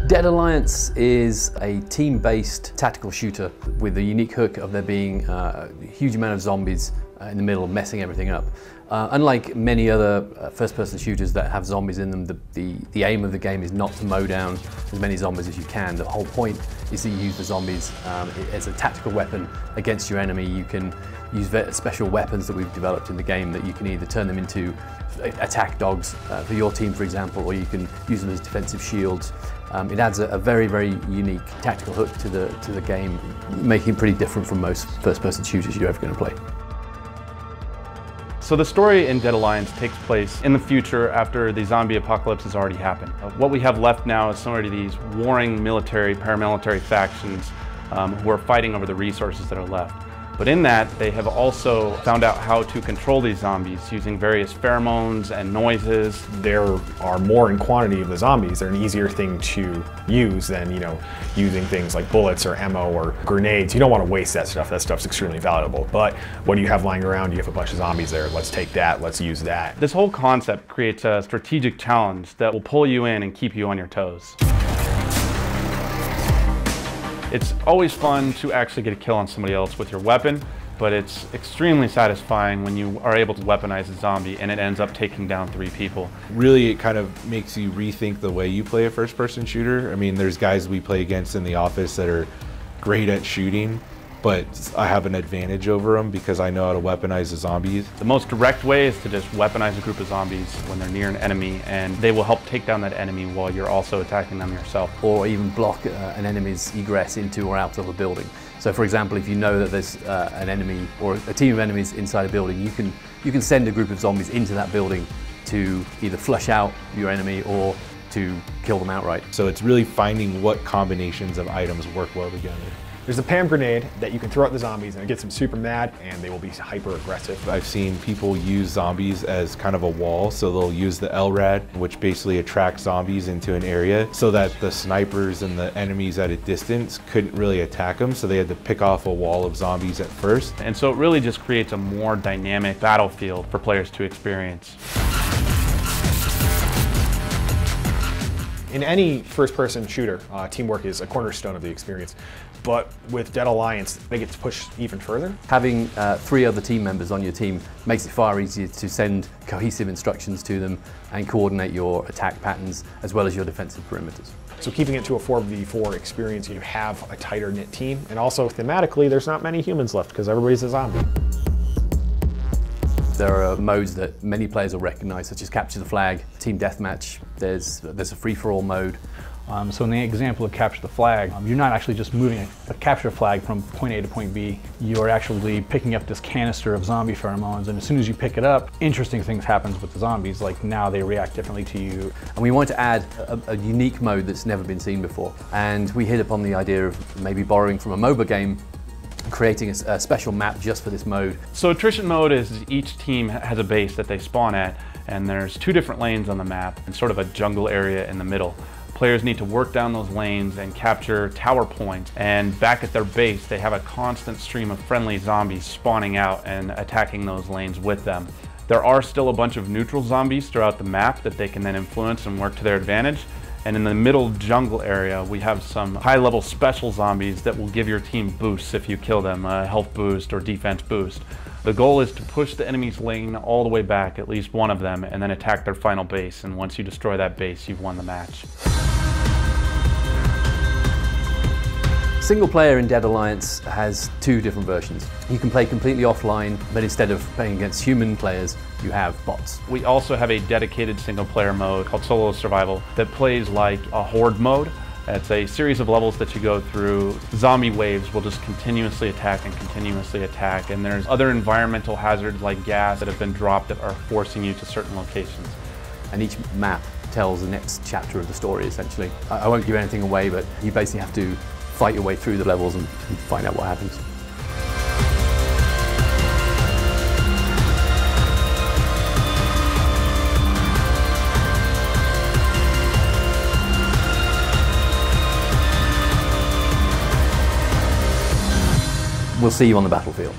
Dead Alliance is a team-based tactical shooter with the unique hook of there being a huge amount of zombies in the middle messing everything up. Unlike many other first-person shooters that have zombies in them, the aim of the game is not to mow down as many zombies as you can. The whole point is that you use the zombies as a tactical weapon against your enemy. You can use special weapons that we've developed in the game that you can either turn them into attack dogs for your team, for example, or you can use them as defensive shields. It adds a very, very unique tactical hook to the game, making it pretty different from most first-person shooters you're ever going to play. So the story in Dead Alliance takes place in the future after the zombie apocalypse has already happened. What we have left now is similar to these warring military, paramilitary factions who are fighting over the resources that are left. But in that, they have also found out how to control these zombies using various pheromones and noises. There are more in quantity of the zombies. They're an easier thing to use than, using things like bullets or ammo or grenades. You don't want to waste that stuff. That stuff's extremely valuable. But what do you have lying around? You have a bunch of zombies there. Let's take that. Let's use that. This whole concept creates a strategic challenge that will pull you in and keep you on your toes. It's always fun to actually get a kill on somebody else with your weapon, but it's extremely satisfying when you are able to weaponize a zombie and it ends up taking down 3 people. Really, it kind of makes you rethink the way you play a first-person shooter. I mean, there's guys we play against in the office that are great at shooting, but I have an advantage over them because I know how to weaponize the zombies. The most direct way is to just weaponize a group of zombies when they're near an enemy, and they will help take down that enemy while you're also attacking them yourself. Or even block an enemy's egress into or out of a building. So for example, if you know that there's an enemy or a team of enemies inside a building, you can send a group of zombies into that building to either flush out your enemy or to kill them outright. So it's really finding what combinations of items work well together. There's a PAM grenade that you can throw at the zombies and it gets them super mad and they will be hyper aggressive. I've seen people use zombies as kind of a wall, so they'll use the LRAD, which basically attracts zombies into an area so that the snipers and the enemies at a distance couldn't really attack them, so they had to pick off a wall of zombies at first. And so it really just creates a more dynamic battlefield for players to experience. In any first-person shooter, teamwork is a cornerstone of the experience. But with Dead Alliance, they get to push even further. Having 3 other team members on your team makes it far easier to send cohesive instructions to them and coordinate your attack patterns as well as your defensive perimeters. So keeping it to a 4v4 experience, you have a tighter knit team. And also thematically, there's not many humans left because everybody's a zombie. There are modes that many players will recognize, such as Capture the Flag, Team Deathmatch. There's a free-for-all mode. So in the example of Capture the Flag, you're not actually just moving a capture flag from point A to point B. You're actually picking up this canister of zombie pheromones, and as soon as you pick it up, interesting things happen with the zombies, like now they react differently to you. And we want to add a unique mode that's never been seen before. And we hit upon the idea of maybe borrowing from a MOBA game, creating a special map just for this mode. So Attrition Mode is each team has a base that they spawn at, and there's 2 different lanes on the map and sort of a jungle area in the middle. Players need to work down those lanes and capture tower points, and back at their base they have a constant stream of friendly zombies spawning out and attacking those lanes with them. There are still a bunch of neutral zombies throughout the map that they can then influence and work to their advantage. And in the middle jungle area, we have some high-level special zombies that will give your team boosts if you kill them, a health boost or defense boost. The goal is to push the enemy's lane all the way back, at least one of them, and then attack their final base. And once you destroy that base, you've won the match. Single player in Dead Alliance has 2 different versions. You can play completely offline, but instead of playing against human players, you have bots. We also have a dedicated single player mode called Solo Survival that plays like a horde mode. It's a series of levels that you go through. Zombie waves will just continuously attack and continuously attack, and there's other environmental hazards like gas that have been dropped that are forcing you to certain locations. And each map tells the next chapter of the story, essentially. I won't give anything away, but you basically have to fight your way through the levels and find out what happens. We'll see you on the battlefield.